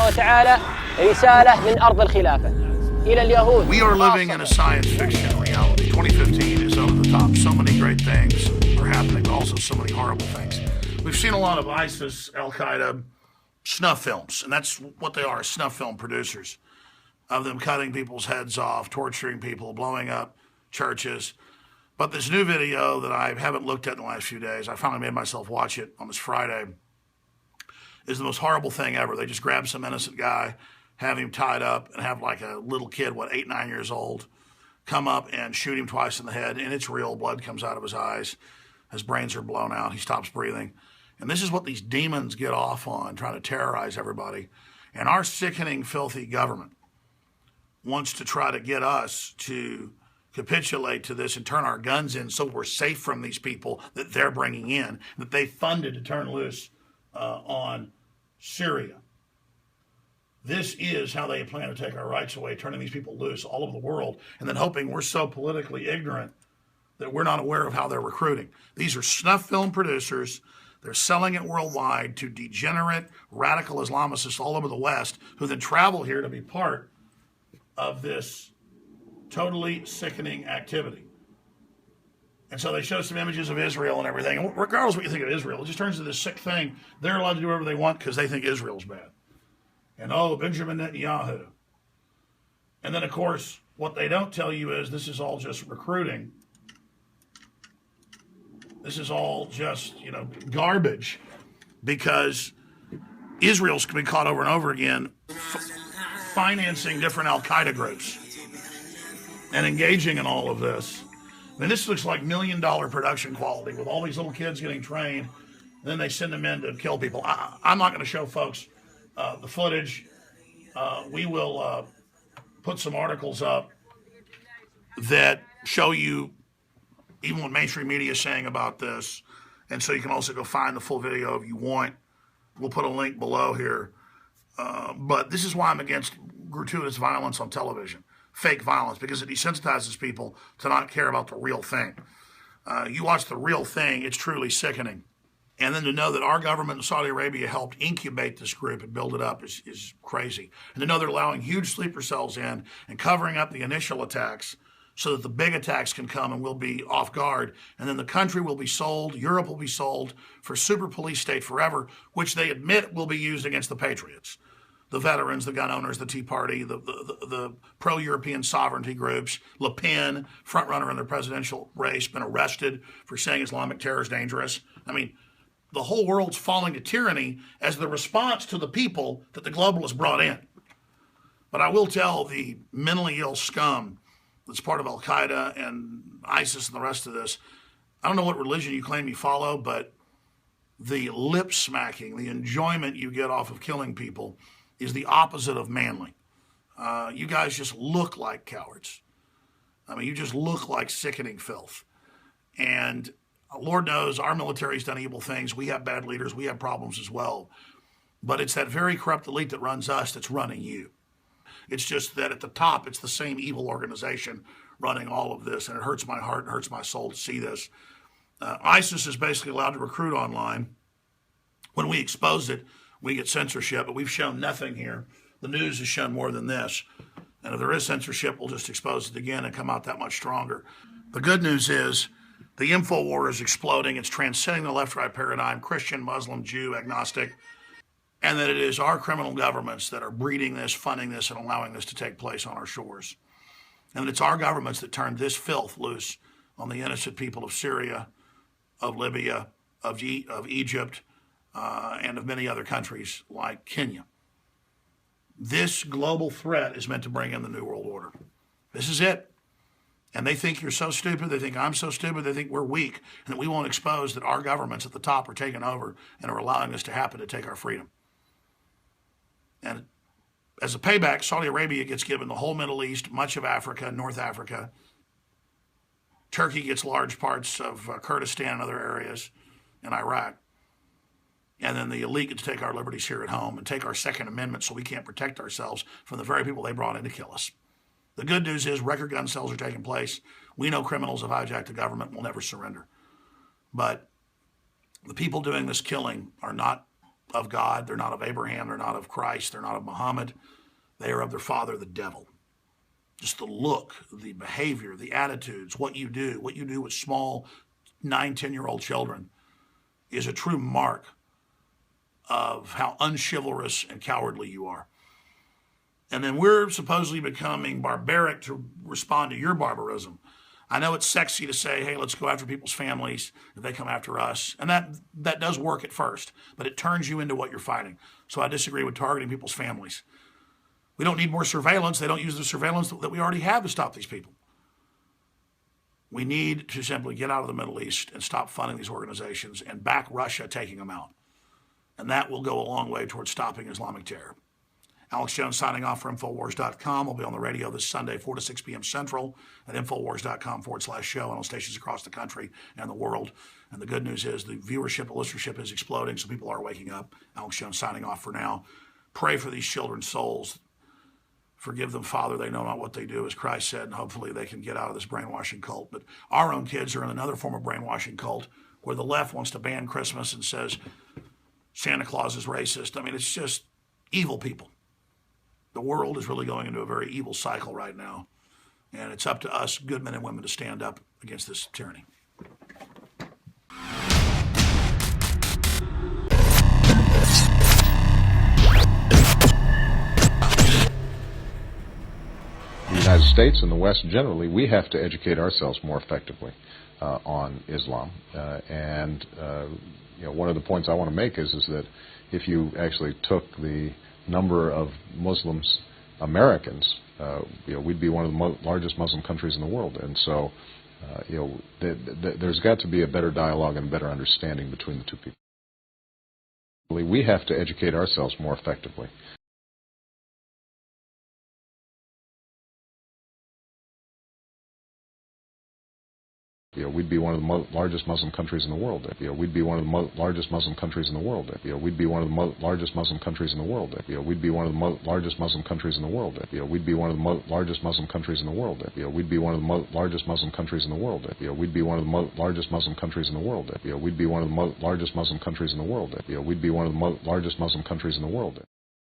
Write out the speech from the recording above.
سبحانه وتعالى رسالة من أرض الخلافة إلى اليهود. We are living in a science fiction reality. 2015 is over the top. So many great things are happening, but also so many horrible things. We've seen a lot of ISIS, Al-Qaeda snuff films, and that's what they are, snuff film producers, of them cutting people's heads off, torturing people, blowing up churches. But this new video that I haven't looked at in the last few days, I finally made myself watch it on this Friday, is the most horrible thing ever. They just grab some innocent guy, have him tied up, and have like a little kid, 8, 9 years old, come up and shoot him twice in the head, and it's real. Blood comes out of his eyes. His brains are blown out. He stops breathing. And this is what these demons get off on, trying to terrorize everybody. And our sickening, filthy government wants to try to get us to capitulate to this and turn our guns in so we're safe from these people that they're bringing in, that they funded to turn loose on Syria. This is how they plan to take our rights away, turning these people loose all over the world, and then hoping we're so politically ignorant that we're not aware of how they're recruiting. These are snuff film producers. They're selling it worldwide to degenerate radical Islamicists all over the West, who then travel here to be part of this totally sickening activity. And so they show some images of Israel and everything. And regardless of what you think of Israel, it just turns into this sick thing. They're allowed to do whatever they want because they think Israel's bad. And Benjamin Netanyahu. And then, of course, what they don't tell you is this is all just recruiting. This is all just, garbage, because Israel's been caught over and over again financing different Al-Qaeda groups and engaging in all of this. I mean, this looks like $1 million production quality with all these little kids getting trained. And then they send them in to kill people. I'm not going to show folks the footage. We will put some articles up that show you even what mainstream media is saying about this. And so you can also go find the full video if you want. We'll put a link below here. But this is why I'm against gratuitous violence on television, fake violence, because it desensitizes people to not care about the real thing. You watch the real thing, it's truly sickening. And then to know that our government in Saudi Arabia helped incubate this group and build it up is crazy. And to know they're allowing huge sleeper cells in and covering up the initial attacks so that the big attacks can come and we'll be off guard. And then the country will be sold, Europe will be sold for super police state forever, which they admit will be used against the patriots, the veterans, the gun owners, the Tea Party, the pro-European sovereignty groups. Le Pen, front runner in the presidential race, been arrested for saying Islamic terror is dangerous. I mean, the whole world's falling to tyranny as the response to the people that the globalists brought in. But I will tell the mentally ill scum that's part of Al-Qaeda and ISIS and the rest of this, I don't know what religion you claim you follow, but the lip smacking, the enjoyment you get off of killing people is the opposite of manly. You guys just look like cowards. I mean, you just look like sickening filth. And Lord knows our military's done evil things. We have bad leaders. We have problems as well. But it's that very corrupt elite that runs us that's running you. It's just that at the top, it's the same evil organization running all of this. And it hurts my heart and hurts my soul to see this. ISIS is basically allowed to recruit online. When we expose it, we get censorship, but we've shown nothing here. The news has shown more than this. And if there is censorship, we'll just expose it again and come out that much stronger. The good news is the info war is exploding. It's transcending the left-right paradigm, Christian, Muslim, Jew, agnostic, and that it is our criminal governments that are breeding this, funding this, and allowing this to take place on our shores. And it's our governments that turned this filth loose on the innocent people of Syria, of Libya, of Egypt, and of many other countries like Kenya. This global threat is meant to bring in the New World Order. This is it. And they think you're so stupid, they think I'm so stupid, they think we're weak, and that we won't expose that our governments at the top are taking over and are allowing this to happen to take our freedom. And as a payback, Saudi Arabia gets given the whole Middle East, much of Africa, North Africa. Turkey gets large parts of Kurdistan and other areas in Iraq. And then the elite get to take our liberties here at home and take our Second Amendment so we can't protect ourselves from the very people they brought in to kill us. The good news is record gun sales are taking place. We know criminals have hijacked the government and will never surrender. But the people doing this killing are not of God. They're not of Abraham. They're not of Christ. They're not of Muhammad. They are of their father, the devil. Just the look, the behavior, the attitudes, what you do with small 9, 10-year-old children is a true mark of how unchivalrous and cowardly you are. And then we're supposedly becoming barbaric to respond to your barbarism. I know it's sexy to say, hey, let's go after people's families if they come after us. And that does work at first, but it turns you into what you're fighting. So I disagree with targeting people's families. We don't need more surveillance. They don't use the surveillance that we already have to stop these people. We need to simply get out of the Middle East and stop funding these organizations and back Russia taking them out. And that will go a long way towards stopping Islamic terror. Alex Jones signing off for Infowars.com. We'll be on the radio this Sunday, 4 to 6 p.m. Central at Infowars.com/show and on stations across the country and the world. And the good news is the viewership, the listenership is exploding, so people are waking up. Alex Jones signing off for now. Pray for these children's souls. Forgive them, Father. They know not what they do, as Christ said, and hopefully they can get out of this brainwashing cult. But our own kids are in another form of brainwashing cult where the left wants to ban Christmas and says Santa Claus is racist. I mean, it's just evil people. The world is really going into a very evil cycle right now. And it's up to us, good men and women, to stand up against this tyranny. The United States and the West generally, we have to educate ourselves more effectively on Islam. One of the points I want to make is that if you actually took the number of Muslims Americans, we'd be one of the largest Muslim countries in the world. And so, there's got to be a better dialogue and a better understanding between the two people. We have to educate ourselves more effectively. We'd be one of the largest Muslim countries in the world. We'd be one of the largest Muslim countries in the world. We'd be one of the largest Muslim countries in the world. We'd be one of the largest Muslim countries in the world. We'd be one of the largest Muslim countries in the world. We'd be one of the largest Muslim countries in the world. We'd be one of the largest Muslim countries in the world. We'd be one of the largest Muslim countries in the world. We'd be one of the largest Muslim countries in the world.